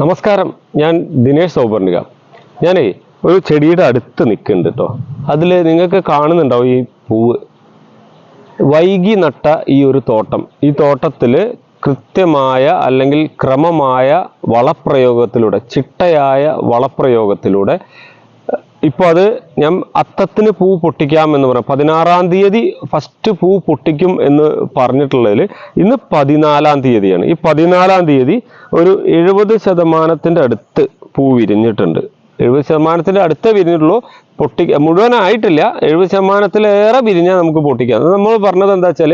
നമസ്കാരം, ഞാൻ ദിനേശ് സൗപർണിക. ഞാനേ ഒരു ചെടിയുടെ അടുത്ത് നിൽക്കുന്നുണ്ട് കേട്ടോ. അതിൽ നിങ്ങൾക്ക് കാണുന്നുണ്ടാവും ഈ പൂവ്. വൈകി നട്ട ഈ ഒരു തോട്ടം, ഈ തോട്ടത്തിൽ കൃത്യമായ അല്ലെങ്കിൽ ക്രമമായ വളപ്രയോഗത്തിലൂടെ, ചിട്ടയായ വളപ്രയോഗത്തിലൂടെ ഇപ്പോൾ അത് ഞാൻ അത്തത്തിന് പൂ പൊട്ടിക്കാം എന്ന് പറയാം. 16-ാം തീയതി ഫസ്റ്റ് പൂ പൊട്ടിക്കും എന്ന് പറഞ്ഞിട്ടുള്ളതിൽ ഇന്ന് 14-ാം തീയതിയാണ്. ഈ 14-ാം തീയതി ഒരു 70% അടുത്ത് പൂ വിരിഞ്ഞിട്ടുണ്ട്. 70% അടുത്തേ വിരിഞ്ഞിട്ടുള്ളൂ. മുഴുവനായിട്ടില്ല. 70%-ലേറെ വിരിഞ്ഞാൽ നമുക്ക് പൊട്ടിക്കാം. അത് നമ്മൾ പറഞ്ഞത് എന്താ വെച്ചാൽ,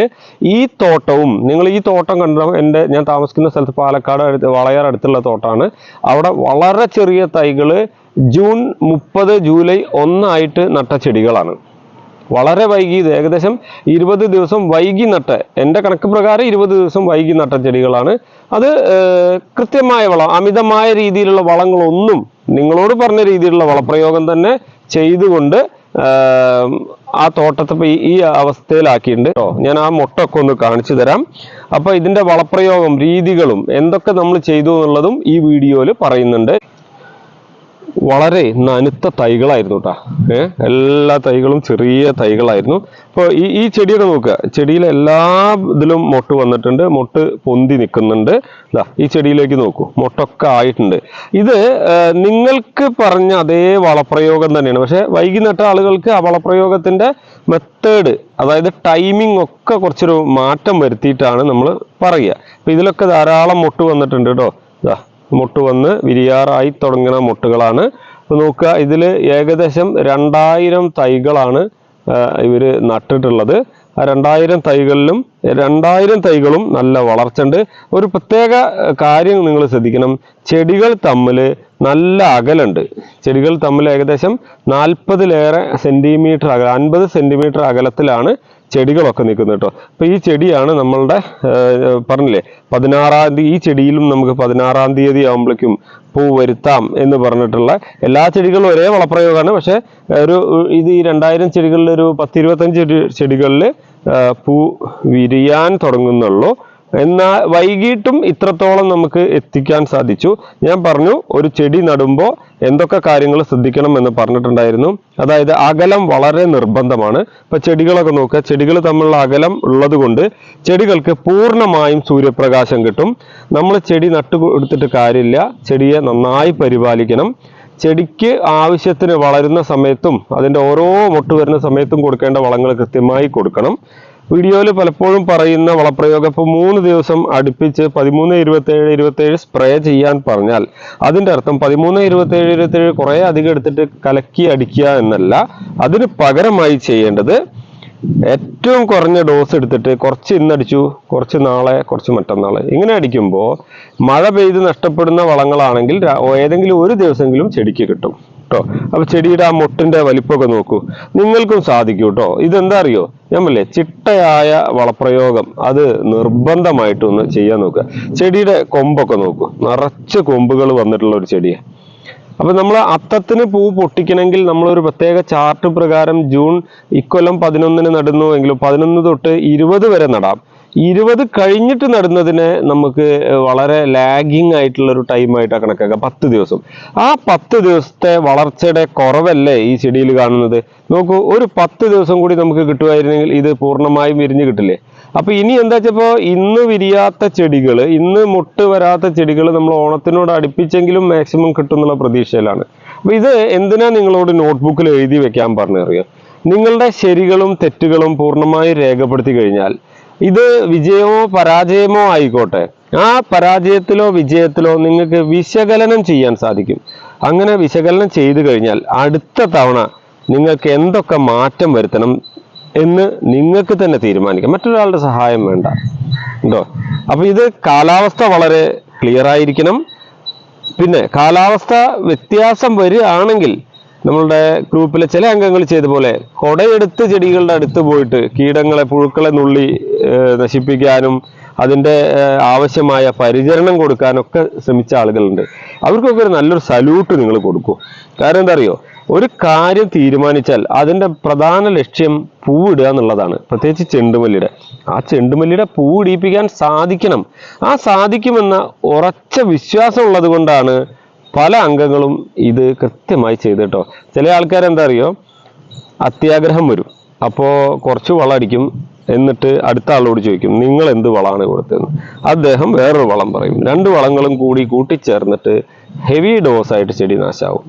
ഈ തോട്ടവും നിങ്ങൾ ഈ തോട്ടം കണ്ടോ, ഞാൻ താമസിക്കുന്ന സ്ഥലത്ത് പാലക്കാട് വളയാർ അടുത്തുള്ള തോട്ടമാണ്. അവിടെ വളരെ ചെറിയ തൈകൾ ജൂൺ 30 ജൂലൈ 1 ആയിട്ട് നട്ട ചെടികളാണ്. വളരെ വൈകി, ഏകദേശം 20 ദിവസം വൈകി നട്ട, എൻ്റെ കണക്ക് പ്രകാരം 20 ദിവസം വൈകി നട്ട ചെടികളാണ്. അത് കൃത്യമായ വളം, അമിതമായ രീതിയിലുള്ള വളങ്ങളൊന്നും, നിങ്ങളോട് പറഞ്ഞ രീതിയിലുള്ള വളപ്രയോഗം തന്നെ ചെയ്തുകൊണ്ട് ആ തോട്ടത്തെ ഈ അവസ്ഥയിലാക്കിയിട്ടുണ്ട് കേട്ടോ. ഞാൻ ആ മുട്ടൊക്കെ ഒന്ന് കാണിച്ചു തരാം. അപ്പോൾ ഇതിൻ്റെ വളപ്രയോഗം രീതികളും എന്തൊക്കെ നമ്മൾ ചെയ്തു എന്നുള്ളതും ഈ വീഡിയോയിൽ പറയുന്നുണ്ട്. വളരെ നനുത്ത തൈകളായിരുന്നു കേട്ടോ. എല്ലാ തൈകളും ചെറിയ തൈകളായിരുന്നു. ഇപ്പോൾ ഈ ചെടിയൊക്കെ നോക്കുക, ചെടിയിലെ എല്ലാ ഇതിലും മൊട്ട് വന്നിട്ടുണ്ട്, മൊട്ട് പൊന്തി നിൽക്കുന്നുണ്ട്. ഈ ചെടിയിലേക്ക് നോക്കൂ, മൊട്ടൊക്കെ ആയിട്ടുണ്ട്. ഇത് നിങ്ങൾക്ക് പറഞ്ഞ അതേ വളപ്രയോഗം തന്നെയാണ്. പക്ഷെ വൈകി നട്ട ആളുകൾക്ക് ആ വളപ്രയോഗത്തിന്റെ മെത്തേഡ്, അതായത് ടൈമിംഗ് ഒക്കെ കുറച്ചൊരു മാറ്റം വരുത്തിയിട്ടാണ് നമ്മൾ പറയുക. അപ്പൊ ഇതിലൊക്കെ ധാരാളം മൊട്ട് വന്നിട്ടുണ്ട് കേട്ടോ. മുട്ട് വന്ന് വിരിയാറായി തുടങ്ങുന്ന മുട്ടുകളാണ്. അപ്പോൾ നോക്കുക, ഇതിൽ ഏകദേശം 2000 തൈകളാണ് ഇവർ നട്ടിട്ടുള്ളത്. ആ 2000 തൈകളും നല്ല വളർച്ചയുണ്ട്. ഒരു പ്രത്യേക കാര്യം നിങ്ങൾ ശ്രദ്ധിക്കണം, ചെടികൾ തമ്മിൽ നല്ല അകലുണ്ട്. ചെടികൾ തമ്മിൽ ഏകദേശം 40-ലേറെ സെന്റിമീറ്റർ 50 സെന്റിമീറ്റർ അകലത്തിലാണ് ചെടികളൊക്കെ നിൽക്കുന്നത് കേട്ടോ. അപ്പോൾ ഈ ചെടിയാണ് നമ്മളുടെ പറഞ്ഞില്ലേ 16-ാം തീയതി, ഈ ചെടിയിലും നമുക്ക് 16-ാം തീയതി ആകുമ്പോഴേക്കും പൂ വരുത്താം എന്ന് പറഞ്ഞിട്ടുള്ള. എല്ലാ ചെടികളും ഒരേ വളപ്രയോഗമാണ്. പക്ഷെ ഇത് ഈ 2000 ചെടികളിൽ ഒരു 10-25 ചെടികളിൽ പൂ വിരിയാൻ തുടങ്ങുന്നുള്ളൂ. എന്നാൽ വൈകിട്ടും ഇത്രത്തോളം നമുക്ക് എത്തിക്കാൻ സാധിച്ചു. ഞാൻ പറഞ്ഞു, ഒരു ചെടി നടുമ്പോൾ എന്തൊക്കെ കാര്യങ്ങൾ ശ്രദ്ധിക്കണം എന്ന് പറഞ്ഞിട്ടുണ്ടായിരുന്നു. അതായത് അകലം വളരെ നിർബന്ധമാണ്. ഇപ്പൊ ചെടികളൊക്കെ നോക്കുക, ചെടികൾ തമ്മിലുള്ള അകലം ഉള്ളത് കൊണ്ട് ചെടികൾക്ക് പൂർണ്ണമായും സൂര്യപ്രകാശം കിട്ടും. നമ്മൾ ചെടി നട്ടു കൊടുത്തിട്ട് കാര്യമില്ല, ചെടിയെ നന്നായി പരിപാലിക്കണം. ചെടിക്ക് ആവശ്യത്തിന് വളരുന്ന സമയത്തും അതിൻ്റെ ഓരോ മൊട്ട് വരുന്ന സമയത്തും കൊടുക്കേണ്ട വളങ്ങൾ കൃത്യമായി കൊടുക്കണം. വീഡിയോയിൽ പലപ്പോഴും പറയുന്ന വളപ്രയോഗം, ഇപ്പോൾ 3 ദിവസം അടുപ്പിച്ച് 13, 27 സ്പ്രേ ചെയ്യാൻ പറഞ്ഞാൽ അതിൻ്റെ അർത്ഥം 13, 27 കുറേ അധികം എടുത്തിട്ട് കലക്കി അടിക്കുക എന്നല്ല. അതിന് പകരമായി ചെയ്യേണ്ടത് ഏറ്റവും കുറഞ്ഞ ഡോസ് എടുത്തിട്ട് കുറച്ച് ഇന്നടിച്ചു, കുറച്ച് നാളെ, കുറച്ച് മറ്റന്നാൾ, ഇങ്ങനെ അടിക്കുമ്പോൾ മഴ പെയ്ത് നഷ്ടപ്പെടുന്ന വളങ്ങളാണെങ്കിൽ ഏതെങ്കിലും ഒരു ദിവസമെങ്കിലും ചെടിക്ക് കിട്ടും കേട്ടോ. അപ്പൊ ചെടിയുടെ ആ മൊട്ടിന്റെ വലിപ്പമൊക്കെ നോക്കൂ, നിങ്ങൾക്കും സാധിക്കും കേട്ടോ. ഇതെന്താ അറിയോ, ഞാൻ പറയേ, ചിട്ടയായ വളപ്രയോഗം അത് നിർബന്ധമായിട്ടൊന്ന് ചെയ്യാൻ നോക്കുക. ചെടിയുടെ കൊമ്പൊക്കെ നോക്കൂ, നിറച്ച് കൊമ്പുകൾ വന്നിട്ടുള്ള ഒരു ചെടിയാണ്. അപ്പൊ നമ്മൾ അത്തത്തിന് പൂ പൊട്ടിക്കണമെങ്കിൽ നമ്മളൊരു പ്രത്യേക ചാർട്ട് പ്രകാരം ജൂൺ ഇക്കൊല്ലം 11-ന് നടുന്നു എങ്കിലും 11 തൊട്ട് 20 വരെ നടാം. 20 കഴിഞ്ഞിട്ട് നടുന്നതിന് നമുക്ക് വളരെ ലാഗിങ് ആയിട്ടുള്ള ഒരു ടൈമായിട്ടാണ് കണക്കാക്കുക, 10 ദിവസം. ആ 10 ദിവസത്തെ വളർച്ചയുടെ കുറവല്ലേ ഈ ചെടിയിൽ കാണുന്നത്. നോക്കൂ, ഒരു 10 ദിവസം കൂടി നമുക്ക് കിട്ടുമായിരുന്നെങ്കിൽ ഇത് പൂർണ്ണമായും വിരിഞ്ഞ് കിട്ടില്ലേ. അപ്പൊ ഇനി എന്താ വെച്ചപ്പോ, ഇന്ന് വിരിയാത്ത ചെടികൾ, ഇന്ന് മുട്ട് വരാത്ത ചെടികൾ നമ്മൾ ഓണത്തിനോട് അടുപ്പിച്ചെങ്കിലും മാക്സിമം കിട്ടുന്നുള്ള പ്രതീക്ഷയിലാണ്. അപ്പൊ ഇത് എന്തിനാ നിങ്ങളോട് നോട്ട്ബുക്കിൽ എഴുതി വെക്കാൻ പറഞ്ഞറിയാം. നിങ്ങളുടെ ശരികളും തെറ്റുകളും പൂർണ്ണമായി രേഖപ്പെടുത്തി കഴിഞ്ഞാൽ ഇത് വിജയമോ പരാജയമോ ആയിക്കോട്ടെ, ആ പരാജയത്തിലോ വിജയത്തിലോ നിങ്ങൾക്ക് വിശകലനം ചെയ്യാൻ സാധിക്കും. അങ്ങനെ വിശകലനം ചെയ്തു കഴിഞ്ഞാൽ അടുത്ത തവണ നിങ്ങൾക്ക് എന്തൊക്കെ മാറ്റം വരുത്തണം എന്ന് നിങ്ങൾക്ക് തന്നെ തീരുമാനിക്കാം. മറ്റൊരാളുടെ സഹായം വേണ്ട കേട്ടോ. അപ്പൊ ഇത് കാലാവസ്ഥ വളരെ ക്ലിയർ ആയിരിക്കണം. പിന്നെ കാലാവസ്ഥ വ്യത്യാസം വരികയാണെങ്കിൽ നമ്മളുടെ ഗ്രൂപ്പിലെ ചില അംഗങ്ങൾ ചെയ്ത പോലെ കൊടയെടുത്ത് ചെടികളുടെ അടുത്ത് പോയിട്ട് കീടങ്ങളെ, പുഴുക്കളെ നുള്ളി നശിപ്പിക്കാനും അതിൻ്റെ ആവശ്യമായ പരിചരണം കൊടുക്കാനൊക്കെ ശ്രമിച്ച ആളുകളുണ്ട്. അവർക്കൊക്കെ ഒരു നല്ലൊരു സല്യൂട്ട് നിങ്ങൾ കൊടുക്കൂ. കാരണം എന്താ അറിയോ, ഒരു കാര്യം തീരുമാനിച്ചാൽ അതിൻ്റെ പ്രധാന ലക്ഷ്യം പൂവിടുക എന്നുള്ളതാണ്. പ്രത്യേകിച്ച് ചെണ്ടുമല്ലിയുടെ. ആ ചെണ്ടുമല്ലിയുടെ പൂവ് ഇടിയിപ്പിക്കാൻ സാധിക്കണം. ആ സാധിക്കുമെന്ന ഉറച്ച വിശ്വാസം ഉള്ളത് കൊണ്ടാണ് പല അംഗങ്ങളും ഇത് കൃത്യമായി ചെയ്തിട്ടോ. ചില ആൾക്കാരെന്താ അറിയോ, അത്യാഗ്രഹം വരും. അപ്പോൾ കുറച്ച് വളം അടിക്കും, എന്നിട്ട് അടുത്ത ആളോട് ചോദിക്കും നിങ്ങൾ എന്ത് വളമാണ് കൊടുത്തതെന്ന്. അദ്ദേഹം വേറൊരു വളം പറയും. 2 വളങ്ങളും കൂടി കൂട്ടിച്ചേർന്നിട്ട് ഹെവി ഡോസായിട്ട് ചെടി നാശാവും.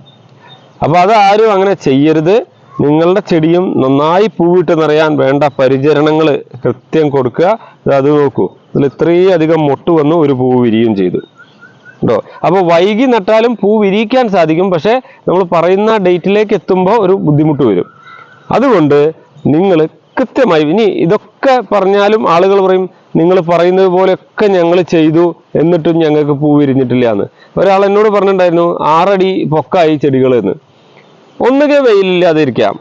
അപ്പോൾ അത് ആരും അങ്ങനെ ചെയ്യരുത്. നിങ്ങളുടെ ചെടിയും നന്നായി പൂവിട്ട് നിറയാൻ വേണ്ട പരിചരണങ്ങൾ കൃത്യം കൊടുക്കുക. അത് നോക്കൂ, ഇതിൽ ഇത്രയും അധികം മൊട്ട് വന്നു, ഒരു പൂവ് വിരിയും ചെയ്തു കേട്ടോ. അപ്പോൾ വൈകി നട്ടാലും പൂ വിരിയിക്കാൻ സാധിക്കും. പക്ഷേ നമ്മൾ പറയുന്ന ഡേറ്റിലേക്ക് എത്തുമ്പോൾ ഒരു ബുദ്ധിമുട്ട് വരും. അതുകൊണ്ട് നിങ്ങൾ കൃത്യമായി, ഇനി ഇതൊക്കെ പറഞ്ഞാലും ആളുകൾ പറയും നിങ്ങൾ പറയുന്നത് പോലെയൊക്കെ ഞങ്ങൾ ചെയ്തു എന്നിട്ടും ഞങ്ങൾക്ക് പൂ വിരിഞ്ഞിട്ടില്ല എന്ന്. ഒരാൾ എന്നോട് പറഞ്ഞിട്ടുണ്ടായിരുന്നു 6 അടി പൊക്കായി ചെടികൾ എന്ന്. ഒന്നുകിൽ വെയിലില്ലാതിരിക്കാം,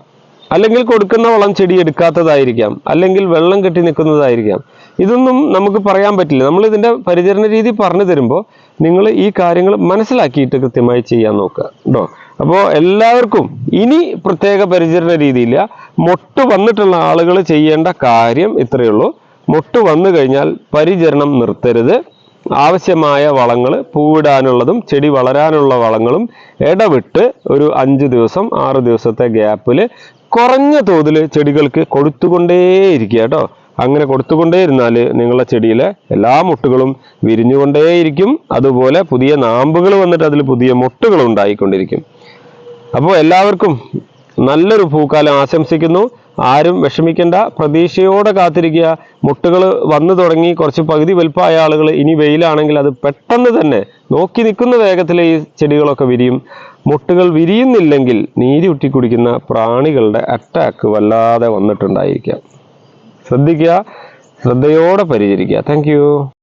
അല്ലെങ്കിൽ കൊടുക്കുന്ന വളം ചെടി എടുക്കാത്തതായിരിക്കാം, അല്ലെങ്കിൽ വെള്ളം കെട്ടി നിൽക്കുന്നതായിരിക്കാം. ഇതൊന്നും നമുക്ക് പറയാൻ പറ്റില്ല. നമ്മൾ ഇതിൻ്റെ പരിചരണ രീതി പറഞ്ഞു തരുമ്പോൾ നിങ്ങൾ ഈ കാര്യങ്ങൾ മനസ്സിലാക്കിയിട്ട് കൃത്യമായി ചെയ്യാൻ നോക്കുക കേട്ടോ. അപ്പോൾ എല്ലാവർക്കും ഇനി പ്രത്യേക പരിചരണ രീതിയില്ല. മൊട്ട് വന്നിട്ടുള്ള ആളുകൾ ചെയ്യേണ്ട കാര്യം ഇത്രയേ ഉള്ളൂ. മൊട്ട് വന്നു കഴിഞ്ഞാൽ പരിചരണം നിർത്തരുത്. ആവശ്യമായ വളങ്ങൾ, പൂവിടാനുള്ളതും ചെടി വളരാനുള്ള വളങ്ങളും ഇടവിട്ട് ഒരു 5 ദിവസം 6 ദിവസത്തെ ഗ്യാപ്പിൽ കുറഞ്ഞ തോതിൽ ചെടികൾക്ക് കൊടുത്തുകൊണ്ടേയിരിക്കുക കേട്ടോ. അങ്ങനെ കൊടുത്തുകൊണ്ടേയിരുന്നാൽ നിങ്ങളുടെ ചെടിയിലെ എല്ലാ മുട്ടുകളും വിരിഞ്ഞുകൊണ്ടേയിരിക്കും. അതുപോലെ പുതിയ നാമ്പുകൾ വന്നിട്ട് അതിൽ പുതിയ മുട്ടുകൾ ഉണ്ടായിക്കൊണ്ടിരിക്കും. അപ്പോൾ എല്ലാവർക്കും നല്ലൊരു പൂക്കാലം ആശംസിക്കുന്നു. ആരും വിഷമിക്കേണ്ട, പ്രതീക്ഷയോടെ കാത്തിരിക്കുക. മുട്ടുകൾ വന്നു തുടങ്ങി കുറച്ച് പകുതി വലുപ്പമായ ആളുകൾ ഇനി വെയിലാണെങ്കിൽ അത് പെട്ടെന്ന് തന്നെ നോക്കി നിൽക്കുന്ന വേഗത്തിൽ ഈ ചെടികളൊക്കെ വിരിയും. മുട്ടുകൾ വിരിയുന്നില്ലെങ്കിൽ നീര് ഉറ്റി കുടിക്കുന്ന പ്രാണികളുടെ അറ്റാക്ക് വല്ലാതെ വന്നിട്ടുണ്ടായിരിക്കാം. ശ്രദ്ധിക്കുക, ശ്രദ്ധയോടെ പരിചരിക്കുക. താങ്ക്